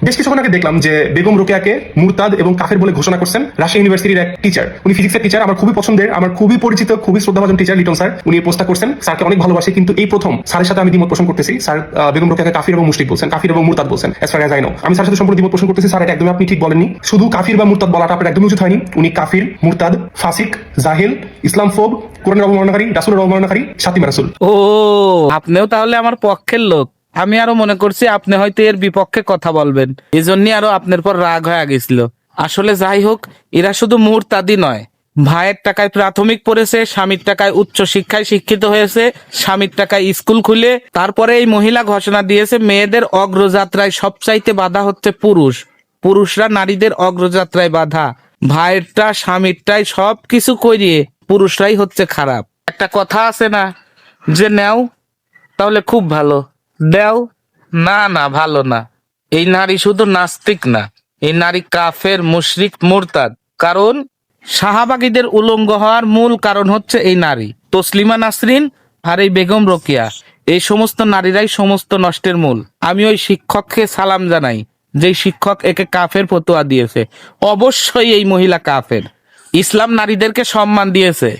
বেশ কিছুক্ষণ আগে দেখলাম যে বেগম রোকেয়াকে মুরতাদ এবং কাফের বলে ঘোষণা করছেন রাজশাহী ইউনিভার্সিটির এক টিচার। উনি ফিজিক্সের টিচার, আমার খুবই পছন্দের, আমার খুবই পরিচিত, খুবই শ্রদ্ধাভাজন টিচার লিটন স্যার। উনি এই পোস্টটা করছেন, স্যারকে অনেক ভালোবাসি, কিন্তু এই প্রথম স্যারের সাথে আমি দ্বিমত পোষণ করতেছি। স্যার বেগম রোকেয়াকে কাফির এবং মুশরিক বলছেন, কাফির এবং মুরতাদ বলছেন। As far as I know, আমি স্যারের সাথে সম্পূর্ণ দ্বিমত পোষণ করতেছি। স্যার এটা একদমই আপনি ঠিক বলেননি। শুধু কাফির বা মুরতাদ বলাটা আপনার একদমই উচিত হয়নি। উনি কাফির, মুরতাদ, ফাসিক, জাহিল, ইসলাম ফোব, কোরআনের অবমাননাকারী, রাসূলের অবমাননাকারী, শাতিমা রাসূল। ও, আপনিও তাহলে আমার পক্ষের লোক। আমি আরো মনে করছি আপনি হয়তো এর বিপক্ষে কথা বলবেন, এজন্যই আরো আপনার পর রাগ হয়ে গেছিল। আসলে যাই হোক, এরা শুধু মুরতাদি নয়, ভাইয়ের টাকায় প্রাথমিক পড়েছে, স্বামীর টাকায় উচ্চ শিক্ষায় শিক্ষিত হয়েছে, স্বামীর টাকায় স্কুল খুলে তারপরে এই মহিলা ঘোষণা দিয়েছে মেয়েদের অগ্রযাত্রায় সবচাইতে বাধা হচ্ছে পুরুষ, পুরুষরা নারীদের অগ্রযাত্রায় বাধা। ভাইয়েরটা স্বামীরটাই সবকিছু করিয়ে পুরুষরাই হচ্ছে খারাপ। একটা কথা আছে না যে নেও তাহলে খুব ভালো, দেও না না ভালো না। এই নারী শুধু নাস্তিক না, এই নারী কাফের, মুশরিক, মুরতাদ। কারণ শাহবাগীদের উলঙ্গ হওয়ার মূল কারণ হচ্ছে এই নারী তসলিমা নাসরিন আর এই বেগম রোকেয়া। এই সমস্ত নারীরাই সমস্ত নষ্টের মূল। আমি ওই শিক্ষককে সালাম জানাই, যেই শিক্ষক একে কাফের ফতোয়া দিয়েছে। অবশ্যই এই মহিলা কাফের। ইসলাম নারীদেরকে সম্মান দিয়েছে,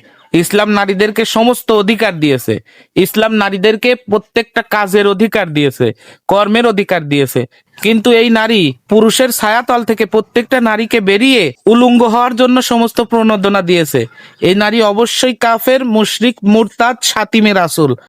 ইসলাম নারীদেরকে সমস্ত অধিকার দিয়েছে, ইসলাম নারীদেরকে প্রত্যেকটা কাজের অধিকার দিয়েছে, কর্মের অধিকার দিয়েছে। কিন্তু এই নারী পুরুষের ছায়াতল থেকে প্রত্যেকটা নারীকে বেরিয়ে উলঙ্গ হওয়ার জন্য সমস্ত প্রণোদনা দিয়েছে। এই নারী অবশ্যই কাফের, মুশরিক, মুরতাদ, শাতিমে রাসূল।